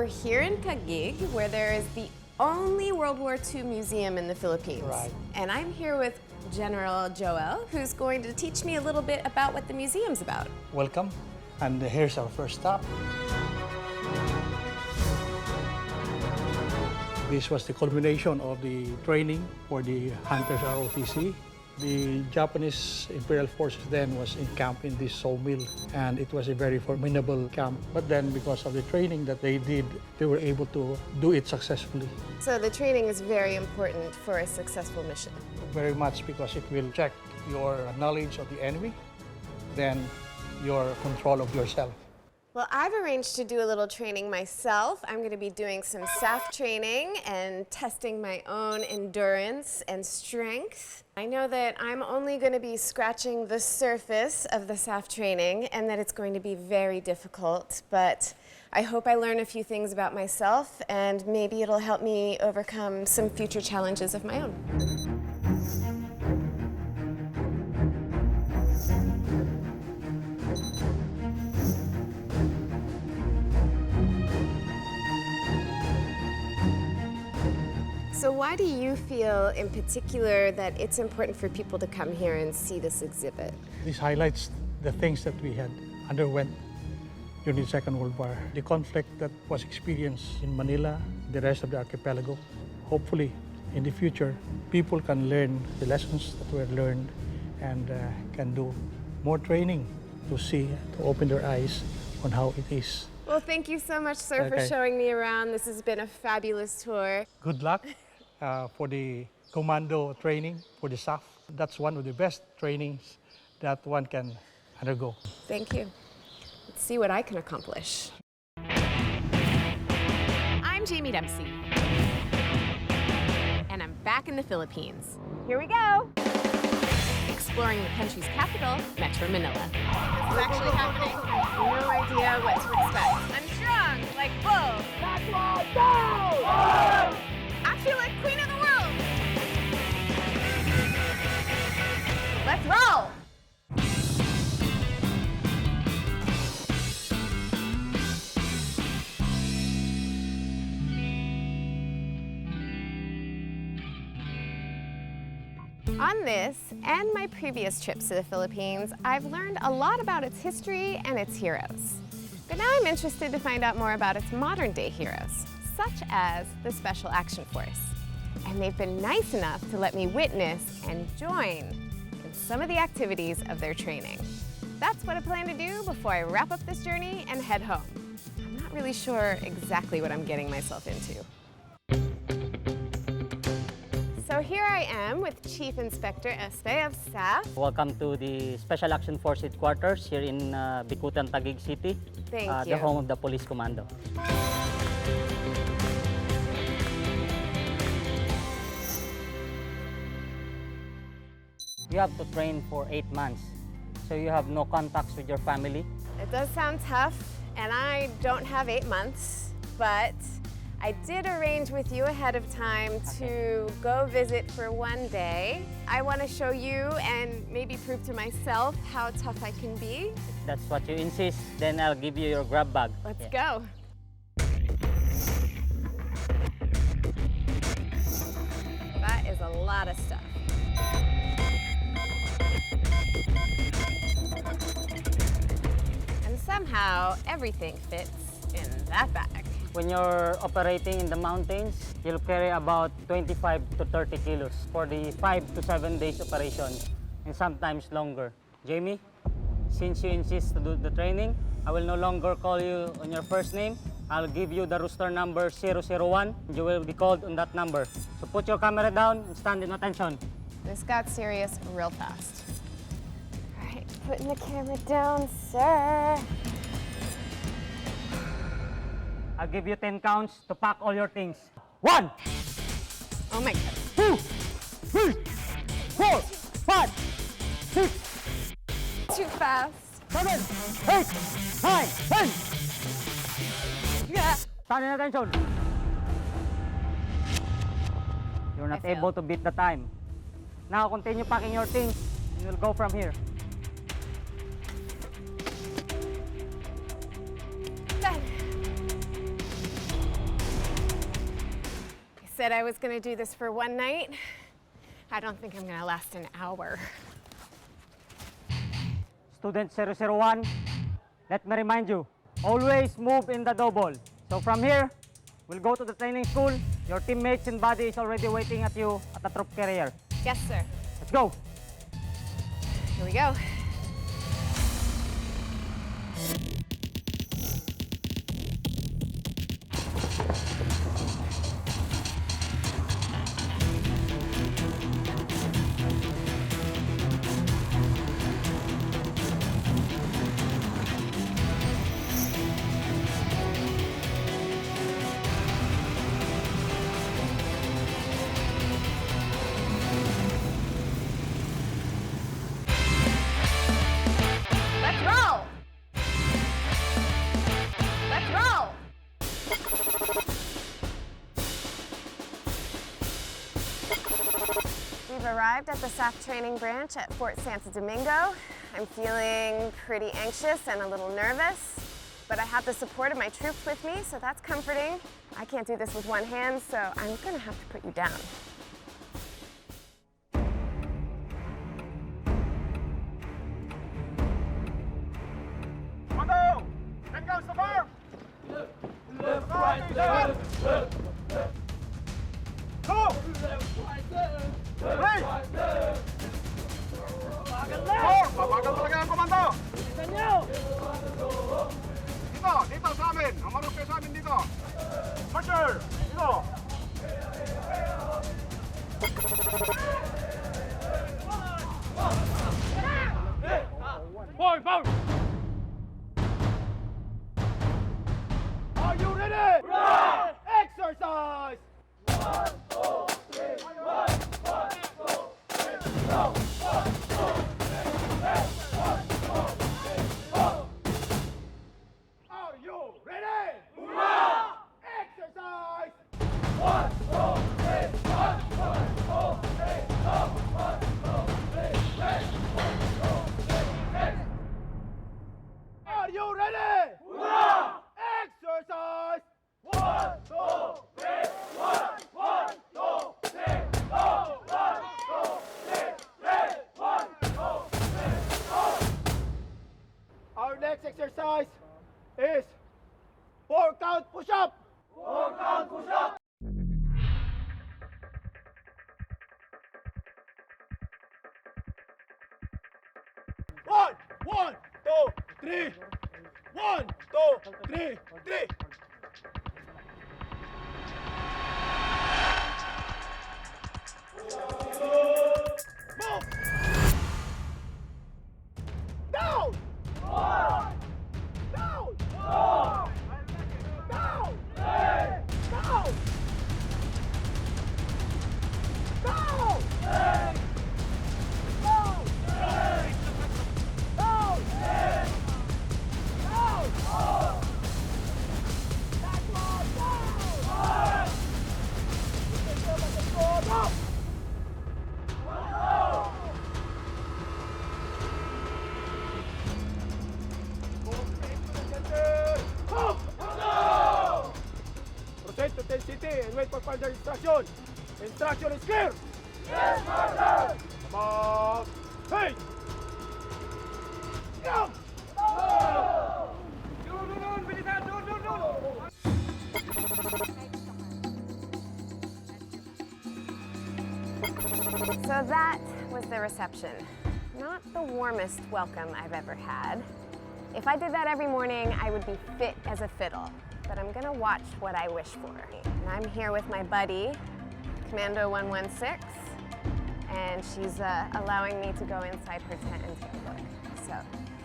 we're here in Taguig, where there is the only World War II museum in the Philippines. Right. And I'm here with General Joel, who's going to teach me a little bit about what the museum's about. Welcome, and here's our first stop. This was the culmination of the training for the Hunters ROTC. The Japanese Imperial Forces then was encamped in this sawmill, and it was a very formidable camp. But then, because of the training that they did, they were able to do it successfully. So the training is very important for a successful mission. Very much, because it will check your knowledge of the enemy, then your control of yourself. Well, I've arranged to do a little training myself. I'm going to be doing some SAF training and testing my own endurance and strength. I know that I'm only going to be scratching the surface of the SAF training and that it's going to be very difficult, but I hope I learn a few things about myself and maybe it'll help me overcome some future challenges of my own. So why do you feel in particular that it's important for people to come here and see this exhibit? This highlights the things that we had underwent during the Second World War, the conflict that was experienced in Manila, the rest of the archipelago. Hopefully, in the future, people can learn the lessons that were learned and can do more training to see, to open their eyes on how it is. Well, thank you so much, sir, for showing me around. This has been a fabulous tour. Good luck for the commando training for the SAF. That's one of the best trainings that one can undergo. Thank you. Let's see what I can accomplish. I'm Jaime Dempsey, and I'm back in the Philippines. Here we go. Exploring the country's capital, Metro Manila. This is actually happening. No idea what to expect. I'm strong, like bull. I feel like queen of the world. Let's roll. On this and my previous trips to the Philippines, I've learned a lot about its history and its heroes. But now I'm interested to find out more about its modern-day heroes, such as the Special Action Force. And they've been nice enough to let me witness and join in some of the activities of their training. That's what I plan to do before I wrap up this journey and head home. I'm not really sure exactly what I'm getting myself into. So here I am with Chief Inspector Este of SAF. Welcome to the Special Action Force headquarters here in Bicutan, Taguig City. Thank you. The home of the police commando. You have to train for 8 months, so you have no contacts with your family. It does sound tough, and I don't have 8 months, but I did arrange with you ahead of time to go visit for one day. I want to show you and maybe prove to myself how tough I can be. If that's what you insist, then I'll give you your grab bag. Let's go. That is a lot of stuff. And somehow everything fits in that bag. When you're operating in the mountains, you'll carry about 25 to 30 kilos for the 5 to 7 days operation, and sometimes longer. Jamie, since you insist to do the training, I will no longer call you on your first name. I'll give you the rooster number 001. You will be called on that number. So put your camera down and stand in attention. This got serious real fast. All right, putting the camera down, sir. I'll give you 10 counts to pack all your things. 1, Oh my God. 2, 3, 4, 5, 6, Too fast. 7, 8, 9, 10. Yeah. Stand in attention. You're not able to beat the time. Now continue packing your things and we'll go from here. Done. said I was going to do this for one night. I don't think I'm going to last an hour. Student 001, let me remind you, always move in the double. So from here, we'll go to the training school. Your teammates and buddy is already waiting at you at the troop carrier. Yes, sir. Let's go. Here we go. Let's roll! Let's roll! We've arrived at the SAF training branch at Fort Santo Domingo. I'm feeling pretty anxious and a little nervous, but I have the support of my troops with me, so that's comforting. I can't do this with one hand, so I'm gonna have to put you down. Komando! 10 goes to farm! Left, right, left, left. Go! Left, right, left. Right! Babagal talaga ang komando! Bilisan nyo! Dito sa amin! Ang marupin sa amin dito! Marcher! Dito! Forward, forward! Are you ready? Right! Exercise! 1, 2, 3, 1, 1, 2, 3, go! 1, 2, 3, 1, 2, 3, go! Are you ready? Right! Exercise! 1, 2, 3, 1, 2, 3, go! 1, 2, 3, 1, 2, 3, Are you ready? Right! Exercise! 1, 2, 3, 1, 1, 2, 3, go! 1, 2, 3, 1, 2, 3, go! Our next exercise is 4-count push-up! 4-count push-up! One, two, three. 1, 2, 3, 3. Move! Down! Down! Down! Down! Down! Down! Down! Proceed to 10 city and wait for further instruction. Instruction is clear. Yes, Master. Come on. Hey. Go. So that was the reception. Not the warmest welcome I've ever had. If I did that every morning, I would be fit as a fiddle. But I'm gonna watch what I wish for. And I'm here with my buddy, Commando 116, and she's allowing me to go inside her tent and take a look. So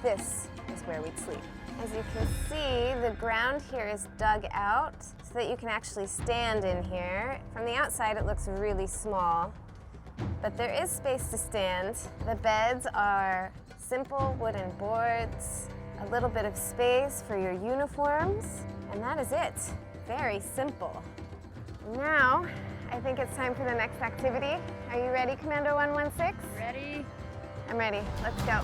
this is where we'd sleep. As you can see, the ground here is dug out so that you can actually stand in here. From the outside, it looks really small, but there is space to stand. The beds are simple wooden boards, a little bit of space for your uniforms, and that is it. Very simple. Now, I think it's time for the next activity. Are you ready, Commando 116? Ready? I'm ready. Let's go.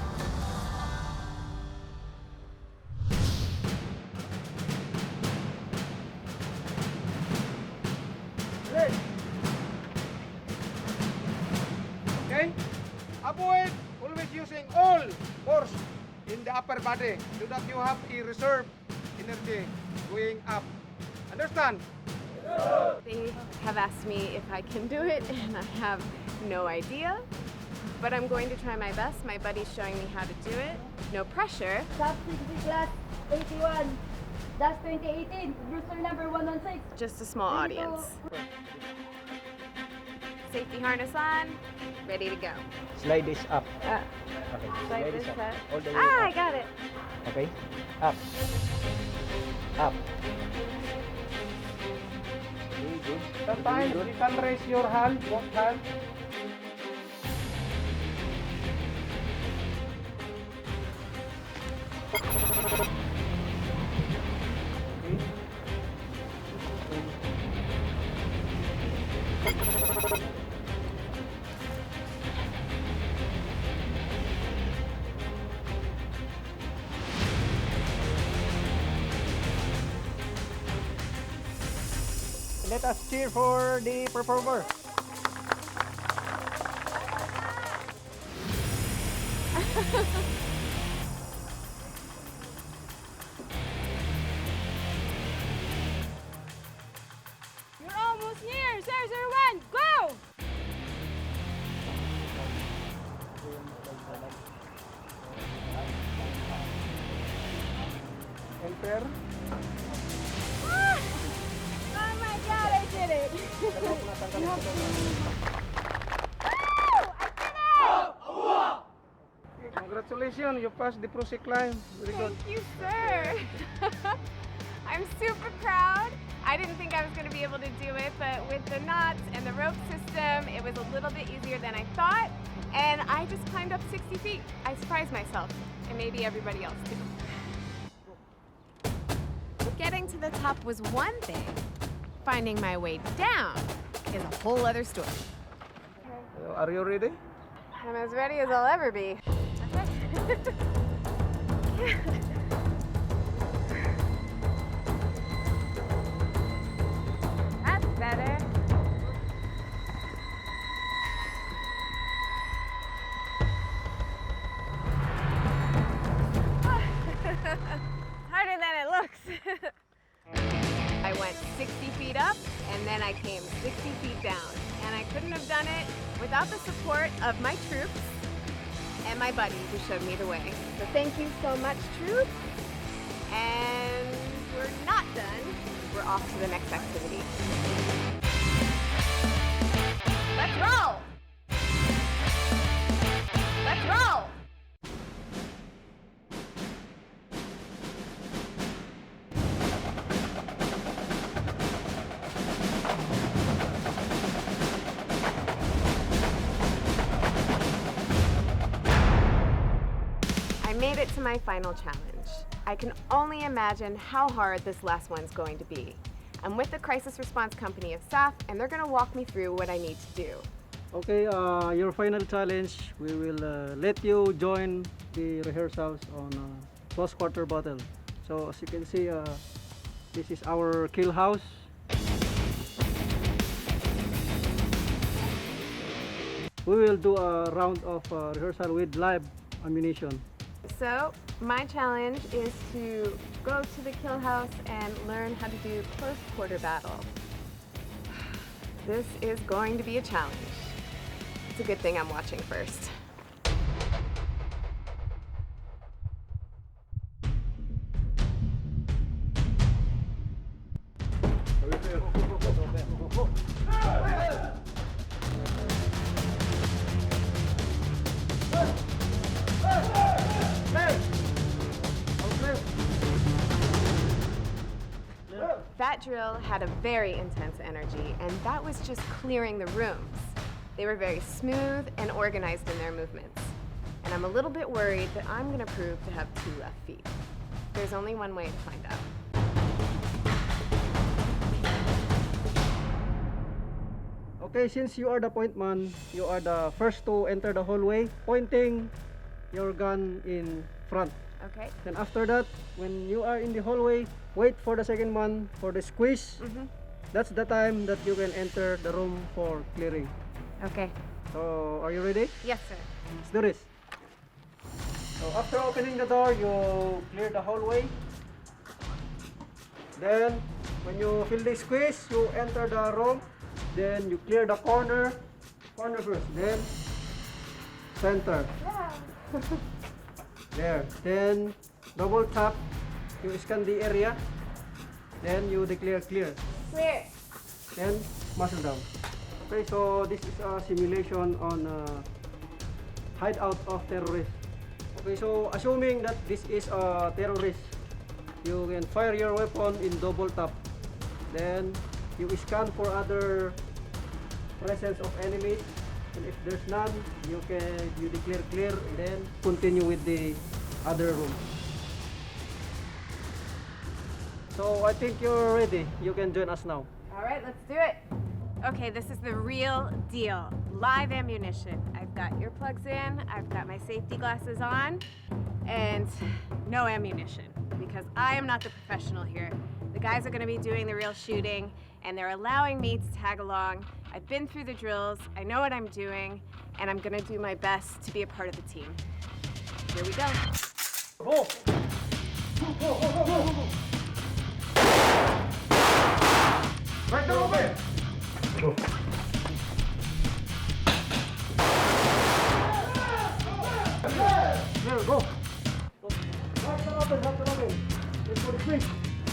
Hey. Okay? Avoid always using all force in the upper body so that you have a reserve energy going up. Understand? They have asked me if I can do it, and I have no idea. But I'm going to try my best. My buddy's showing me how to do it. No pressure. Top 60 class 81. That's 2018. Brewster number 116. Just a small audience. Safety harness on. Ready to go. Slide this up. Okay. Slide this up. All the way Ah, I up. got it. Okay. Up. Up. Very good. Sometimes you can raise your hand, both hands. Let us cheer for the performer. You're almost near. 001. Go! Enter. Oh my God, I did it. Congratulations, you passed the prosec climb. Very good. Thank you, sir. I'm super proud. I didn't think I was going to be able to do it, but with the knots and the rope system, it was a little bit easier than I thought. And I just climbed up 60 feet. I surprised myself, and maybe everybody else too. Getting to the top was one thing. Finding my way down is a whole other story. Are you ready? I'm as ready as I'll ever be. That's better. Harder than it looks. I went 60 feet up, and then I came 60 feet down. And I couldn't have done it without the support of my troops and my buddy who showed me the way. So thank you so much, troops. And we're not done. We're off to the next activity. Let's roll! Let's roll! I made it to my final challenge. I can only imagine how hard this last one's going to be. I'm with the Crisis Response Company of SAF, and they're going to walk me through what I need to do. Okay, your final challenge, we will let you join the rehearsals on post-quarter battle. So as you can see, this is our kill house. We will do a round of rehearsal with live ammunition. So, my challenge is to go to the kill house and learn how to do close quarter battle. This is going to be a challenge. It's a good thing I'm watching first. That drill had a very intense energy, and that was just clearing the rooms. They were very smooth and organized in their movements. And I'm a little bit worried that I'm going to prove to have 2 left feet. There's only one way to find out. Okay, since you are the point man, you are the first to enter the hallway, pointing your gun in front. Okay? Then after that, when you are in the hallway, wait for the second one for the squish. That's the time that you can enter the room for clearing. Okay. So, are you ready? Yes, sir. Let's do this. So after opening the door, you clear the hallway. Then, when you feel the squeeze, you enter the room. Then you clear the corner first. Then center. There. Then double tap. You scan the area. Then you declare clear. Clear. Then muscle down. Okay, so this is a simulation on hideout of terrorists. Okay, so assuming that this is a terrorist, you can fire your weapon in double tap. Then you scan for other presence of enemies, and if there's none, you declare clear, and then continue with the other room. So I think you're ready. You can join us now. All right, let's do it. Okay, this is the real deal. Live ammunition. I've got earplugs in, I've got my safety glasses on, and no ammunition, because I am not the professional here. The guys are gonna be doing the real shooting, and they're allowing me to tag along. I've been through the drills, I know what I'm doing, and I'm gonna do my best to be a part of the team. Here we go. Go! Go! Right there, open! Go. There, go. Right there, open. Let's go to swing.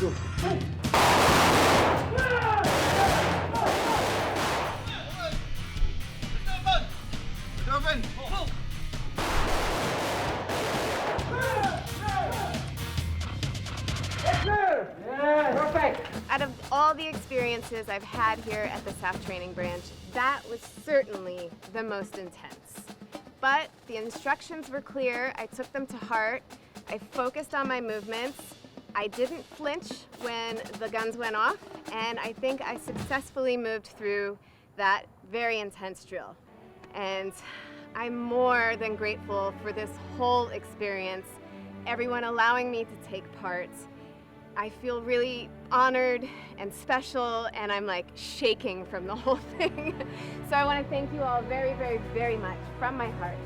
Go. Hey. Perfect. Out of all the experiences I've had here at the SAF training branch, that was certainly the most intense. But the instructions were clear, I took them to heart, I focused on my movements, I didn't flinch when the guns went off, and I think I successfully moved through that very intense drill. And I'm more than grateful for this whole experience, everyone allowing me to take part. I feel really honored and special, and I'm like shaking from the whole thing. So I want to thank you all very, very, very much from my heart,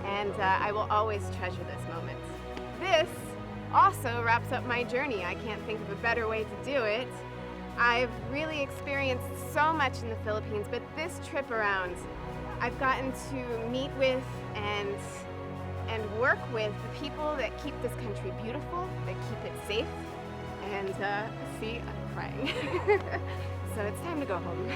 and I will always treasure this moment. This also wraps up my journey. I can't think of a better way to do it. I've really experienced so much in the Philippines, but this trip around, I've gotten to meet with and work with the people that keep this country beautiful, that keep it safe. And see, I'm crying. So it's time to go home.